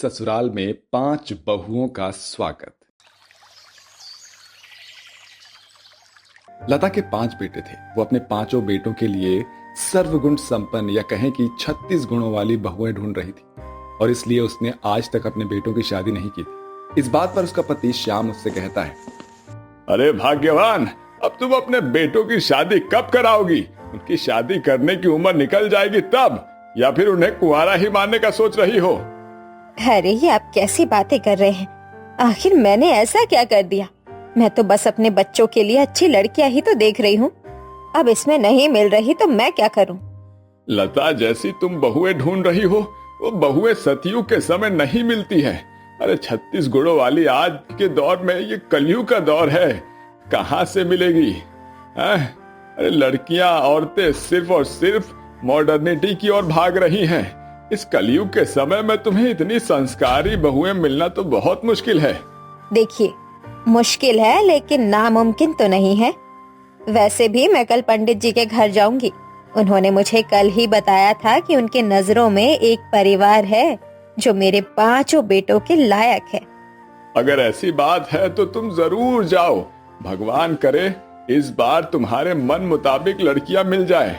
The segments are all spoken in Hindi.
ससुराल में 5 बहुओं का स्वागत। लता के 5 बेटे थे। वो अपने 5 बेटों के लिए सर्वगुण संपन्न या कहें कि 36 गुणों वाली बहुएं ढूंढ रही थी और इसलिए उसने आज तक अपने बेटों की शादी नहीं की थी। इस बात पर उसका पति श्याम उससे कहता है, अरे भाग्यवान, अब तुम अपने बेटों की शादी कब कराओगी? उनकी शादी करने की उम्र निकल जाएगी तब, या फिर उन्हें कुंवारा ही मारने का सोच रही हो? अरे ये आप कैसी बातें कर रहे हैं? आखिर मैंने ऐसा क्या कर दिया? मैं तो बस अपने बच्चों के लिए अच्छी लड़कियां ही तो देख रही हूँ। अब इसमें नहीं मिल रही तो मैं क्या करूँ? लता, जैसी तुम बहुएं ढूंढ रही हो वो बहुएं सतयुग के समय नहीं मिलती है। अरे 36 गुणों वाली आज के दौर में ये कलयुग का दौर है, कहाँ से मिलेगी? अरे लड़कियां, औरतें सिर्फ और सिर्फ मॉडर्निटी की ओर भाग रही हैं। इस कलयुग के समय में तुम्हें इतनी संस्कारी बहुएं मिलना तो बहुत मुश्किल है। देखिए, मुश्किल है लेकिन नामुमकिन तो नहीं है। वैसे भी मैं कल पंडित जी के घर जाऊंगी। उन्होंने मुझे कल ही बताया था कि उनके नजरों में एक परिवार है जो मेरे 5 बेटों के लायक है। अगर ऐसी बात है तो तुम जरूर जाओ। भगवान करे इस बार तुम्हारे मन मुताबिक लड़कियां मिल जाए।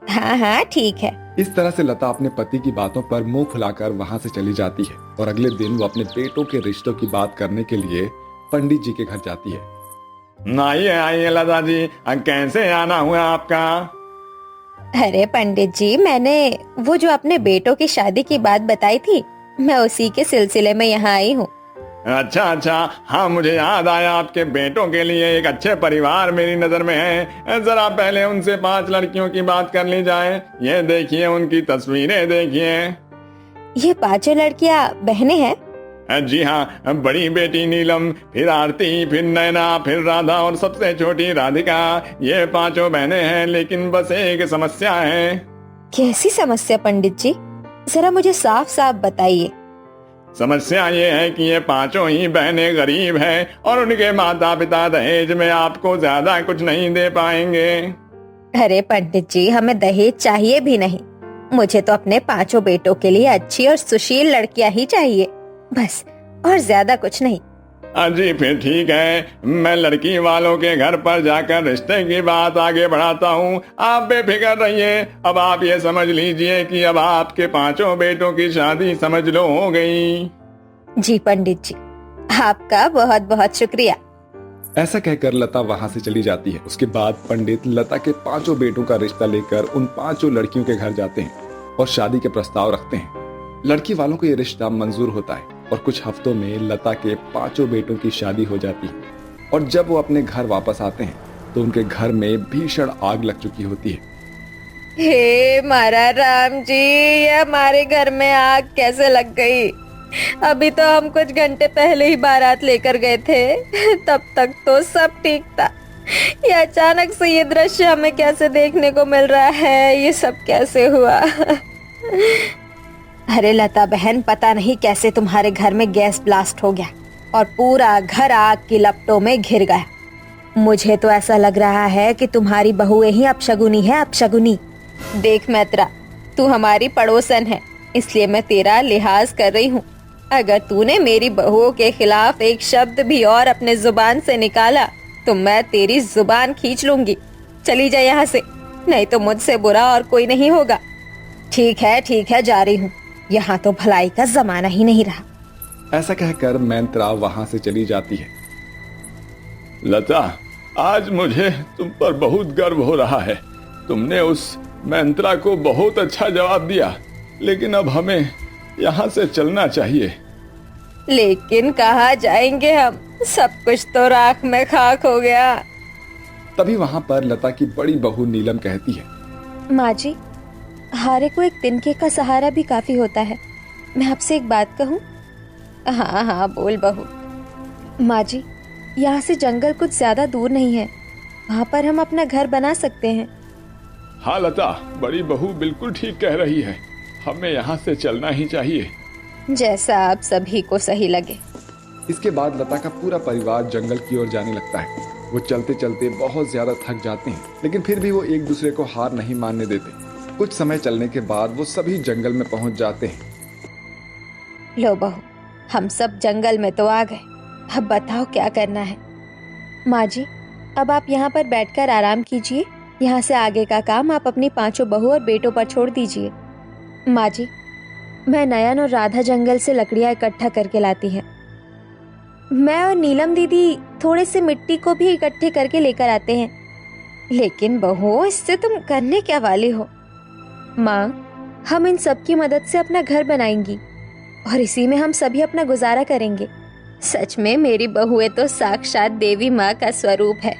हाँ हाँ ठीक है। इस तरह से लता अपने पति की बातों पर मुंह फुलाकर वहां से चली जाती है और अगले दिन वो अपने बेटों के रिश्तों की बात करने के लिए पंडित जी के घर जाती है। आइए आइए लता जी, कैसे आना हुआ आपका? अरे पंडित जी, मैंने वो जो अपने बेटों की शादी की बात बताई थी, मैं उसी के सिलसिले में यहाँ आई हूँ। अच्छा अच्छा, हाँ मुझे याद आया, आपके बेटों के लिए एक अच्छे परिवार मेरी नजर में है। जरा पहले उनसे 5 लड़कियों की बात कर ली जाए। ये देखिए, उनकी तस्वीरें देखिए। ये 5 लड़कियाँ बहनें हैं? जी हाँ, बड़ी बेटी नीलम, फिर आरती, फिर नैना, फिर राधा और सबसे छोटी राधिका। ये 5 बहनें हैं, लेकिन बस एक समस्या है। कैसी समस्या पंडित जी? जरा मुझे साफ साफ बताइए। समस्या ये है कि ये 5 ही बहनें गरीब हैं और उनके माता पिता दहेज में आपको ज्यादा कुछ नहीं दे पाएंगे। अरे पंडित जी, हमें दहेज चाहिए भी नहीं। मुझे तो अपने 5 बेटों के लिए अच्छी और सुशील लड़कियां ही चाहिए, बस, और ज्यादा कुछ नहीं। जी फिर ठीक है, मैं लड़की वालों के घर पर जाकर रिश्ते की बात आगे बढ़ाता हूँ। आप बेफिक्र रहिए। अब आप ये समझ लीजिए कि अब आपके 5 बेटों की शादी समझ लो हो गई। जी पंडित जी, आपका बहुत बहुत शुक्रिया। ऐसा कहकर लता वहां से चली जाती है। उसके बाद पंडित लता के 5 बेटों का रिश्ता लेकर उन 5 लड़कियों के घर जाते हैं और शादी के प्रस्ताव रखते हैं। लड़की वालों को ये रिश्ता मंजूर होता है और कुछ हफ्तों में लता के 5 बेटों की शादी हो जाती है। और जब वो अपने घर वापस आते हैं तो उनके घर में भीषण आग लग चुकी होती है। हे मारा राम जी, ये हमारे घर में आग कैसे लग गई? अभी तो हम कुछ घंटे पहले ही बारात लेकर गए थे, तब तक तो सब ठीक था। ये अचानक से ये दृश्य हमें कैसे देखने को मिल रहा है? ये सब कैसे हुआ? अरे लता बहन, पता नहीं कैसे तुम्हारे घर में गैस ब्लास्ट हो गया और पूरा घर आग की लपटों में घिर गया। मुझे तो ऐसा लग रहा है कि तुम्हारी बहुएं ही अपशगुनी है, अपशगुनी। देख मैत्रा, तू हमारी पड़ोसन है, इसलिए मैं तेरा लिहाज कर रही हूँ। अगर तूने मेरी बहुओं के खिलाफ एक शब्द भी और अपने जुबान से निकाला तो मैं तेरी जुबान खींच लूंगी। चली जा यहाँ से, नहीं तो मुझसे बुरा और कोई नहीं होगा। ठीक है, जा रही हूँ। यहाँ तो भलाई का जमाना ही नहीं रहा। ऐसा कहकर मैंत्रा वहां से चली जाती है। लता, आज मुझे तुम पर बहुत गर्व हो रहा है। तुमने उस मैंत्रा को बहुत अच्छा जवाब दिया, लेकिन अब हमें यहाँ से चलना चाहिए। लेकिन कहाँ जाएंगे हम? सब कुछ तो राख में खाक हो गया। तभी वहां पर लता की बड़ी बहू नीलम कहती है, माँ जी, हारे को एक तिनके का सहारा भी काफी होता है। मैं आपसे एक बात कहूँ? हाँ हाँ बोल बहू। माँ जी, यहाँ से जंगल कुछ ज्यादा दूर नहीं है, वहाँ पर हम अपना घर बना सकते हैं। हाँ लता, बड़ी बहू बिल्कुल ठीक कह रही है। हमें यहाँ से चलना ही चाहिए। जैसा आप सभी को सही लगे। इसके बाद लता का पूरा परिवार जंगल की ओर जाने लगता है। वो चलते चलते बहुत ज्यादा थक जाते हैं, लेकिन फिर भी वो एक दूसरे को हार नहीं मानने देते। कुछ समय चलने के बाद वो सभी जंगल में पहुंच जाते हैं। लो बहू, हम सब जंगल में तो आ गए, अब बताओ क्या करना है। माँ जी, अब आप यहाँ पर बैठकर आराम कीजिए। यहाँ से आगे का काम आप अपनी पांचों बहू और बेटों पर छोड़ दीजिए। माँ जी, मैं नयन और राधा जंगल से लकड़ियाँ इकट्ठा करके लाती हैं। मैं और नीलम दीदी थोड़े से मिट्टी को भी इकट्ठे करके लेकर आते हैं। लेकिन बहू, इससे तुम करने क्या वाली हो? माँ, हम इन सब की मदद से अपना घर बनाएंगी और इसी में हम सभी अपना गुजारा करेंगे। सच में मेरी बहुएं तो साक्षात देवी माँ का स्वरूप है।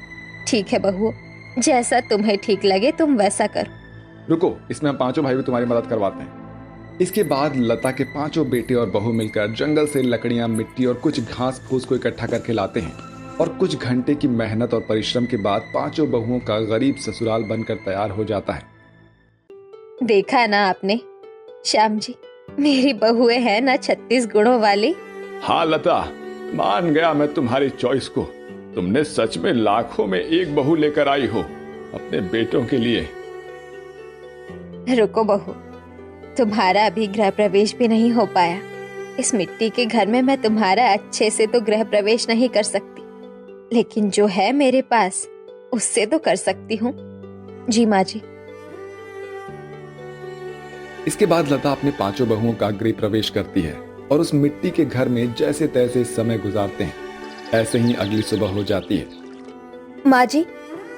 ठीक है बहू, जैसा तुम्हें ठीक लगे तुम वैसा करो। रुको, इसमें हम पांचों भाई भी तुम्हारी मदद करवाते हैं। इसके बाद लता के पांचों बेटे और बहू मिलकर जंगल से लकड़ियां, मिट्टी और कुछ घास फूस को इकट्ठा करके लाते हैं और कुछ घंटे की मेहनत और परिश्रम के बाद पांचों बहुओं का गरीब ससुराल बनकर तैयार हो जाता है। देखा ना आपने श्याम जी, मेरी बहुएं हैं ना 36 गुणों वाली। हाँ लता, मान गया मैं तुम्हारी चॉइस को। तुमने सच में लाखों में एक बहू लेकर आई हो अपने बेटों के लिए। रुको बहू, तुम्हारा अभी गृह प्रवेश भी नहीं हो पाया। इस मिट्टी के घर में मैं तुम्हारा अच्छे से तो गृह प्रवेश नहीं कर सकती, लेकिन जो है मेरे पास उससे तो कर सकती हूँ। जी माँ जी। इसके बाद लता अपने पांचों बहुओं का गृह प्रवेश करती है और उस मिट्टी के घर में जैसे तैसे समय गुजारते हैं। ऐसे ही अगली सुबह हो जाती है। माँ जी,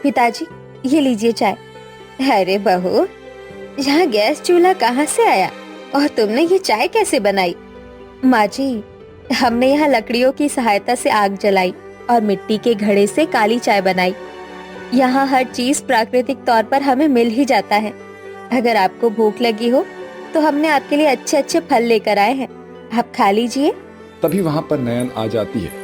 पिताजी, ये लीजिए चाय। अरे बहू, यहाँ गैस चूल्हा कहाँ से आया और तुमने ये चाय कैसे बनाई? माँ जी, हमने यहाँ लकड़ियों की सहायता से आग जलाई और मिट्टी के घड़े से काली चाय बनाई। यहाँ हर चीज प्राकृतिक तौर पर हमें मिल ही जाता है। अगर आपको भूख लगी हो तो हमने आपके लिए अच्छे अच्छे फल लेकर आए हैं, आप खा लीजिए। तभी वहाँ पर नयन आ जाती है।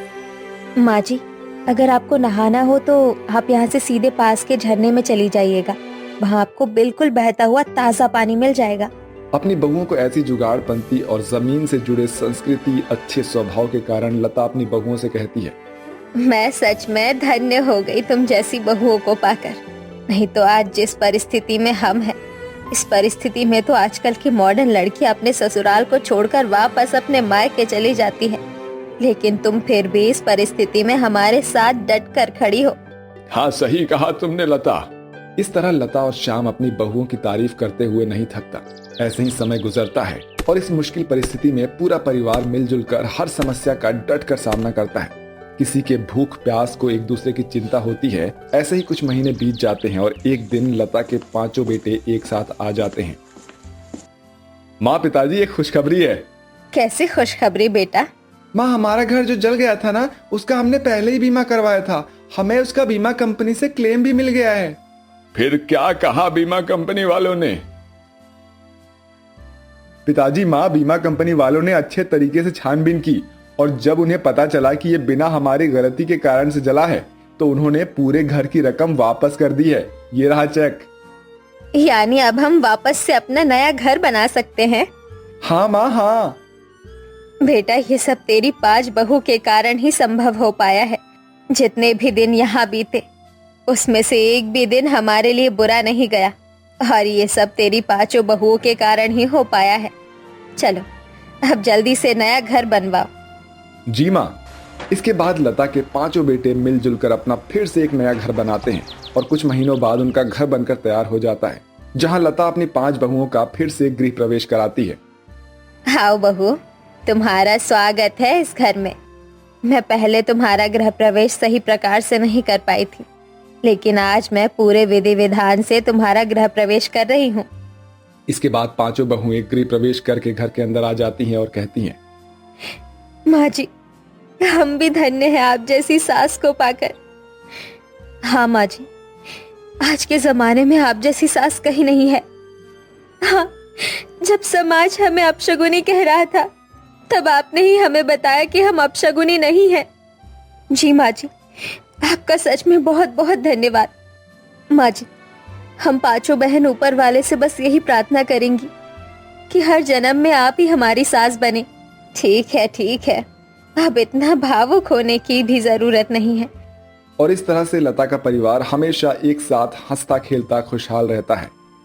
माँ जी, अगर आपको नहाना हो तो आप यहाँ से सीधे पास के झरने में चली जाइएगा। वहाँ आपको बिल्कुल बहता हुआ ताज़ा पानी मिल जाएगा। अपनी बहुओं को ऐसी जुगाड़पंती और जमीन से जुड़े संस्कृति, अच्छे स्वभाव के कारण लता अपनी बहुओं से कहती है, मैं सच में धन्य हो गई तुम जैसी बहुओं को पाकर। नहीं तो आज जिस परिस्थिति में हम हैं, इस परिस्थिति में तो आजकल की मॉडर्न लड़की अपने ससुराल को छोड़कर वापस अपने मायके चली जाती है, लेकिन तुम फिर भी इस परिस्थिति में हमारे साथ डट कर खड़ी हो। हाँ, सही कहा तुमने लता। इस तरह लता और श्याम अपनी बहुओं की तारीफ करते हुए नहीं थकता। ऐसे ही समय गुजरता है और इस मुश्किल परिस्थिति में पूरा परिवार मिलजुल कर हर समस्या का डट कर सामना करता है। किसी के भूख प्यास को एक दूसरे की चिंता होती है। ऐसे ही कुछ महीने बीत जाते हैं और एक दिन लता के पांचों बेटे एक साथ आ जाते हैं। माँ, पिताजी, एक खुशखबरी है। कैसी खुशखबरी बेटा? माँ, हमारा घर जो जल गया था ना, उसका हमने पहले ही बीमा करवाया था। हमें उसका बीमा कंपनी से क्लेम भी मिल गया है। फिर क्या कहा बीमा कंपनी वालों ने? पिताजी, माँ, बीमा कंपनी वालों ने अच्छे तरीके से छानबीन की और जब उन्हें पता चला कि ये बिना हमारी गलती के कारण से जला है तो उन्होंने पूरे घर की रकम वापस कर दी है। ये रहा चेक। यानी अब हम वापस से अपना नया घर बना सकते हैं? हाँ माँ, हाँ। बेटा, ये सब तेरी 5 बहू के कारण ही संभव हो पाया है। जितने भी दिन यहाँ बीते उसमें से एक भी दिन हमारे लिए बुरा नहीं गया और ये सब तेरी 5 बहुओं के कारण ही हो पाया है। चलो अब जल्दी से नया घर बनवाओ। जी माँ। इसके बाद लता के पांचों बेटे मिलजुल कर अपना फिर से एक नया घर बनाते हैं और कुछ महीनों बाद उनका घर बनकर तैयार हो जाता है, जहां लता अपनी 5 बहुओं का फिर से गृह प्रवेश कराती है। आओ बहू, तुम्हारा स्वागत है इस घर में। मैं पहले तुम्हारा गृह प्रवेश सही प्रकार से नहीं कर पाई थी, लेकिन आज मैं पूरे विधि विधान से तुम्हारा गृह प्रवेश कर रही हूँ। इसके बाद पांचों बहुएं गृह प्रवेश करके घर के अंदर आ जाती हैं और कहती हैं, माँ जी, हम भी धन्य हैं आप जैसी सास को पाकर। हाँ माँ जी, आज के जमाने में आप जैसी सास कहीं नहीं है। हाँ, जब समाज हमें अपशगुनी कह रहा था तब आपने ही हमें बताया कि हम अपशगुनी नहीं हैं। जी माँ जी, आपका सच में बहुत बहुत धन्यवाद। माँ जी, हम 5 बहन ऊपर वाले से बस यही प्रार्थना करेंगी कि हर जन्म में आप ही हमारी सास बने। ठीक है, अब इतना भावुक होने की भी जरूरत नहीं है। और इस तरह से लता का परिवार हमेशा एक साथ हंसता खेलता खुशहाल रहता है।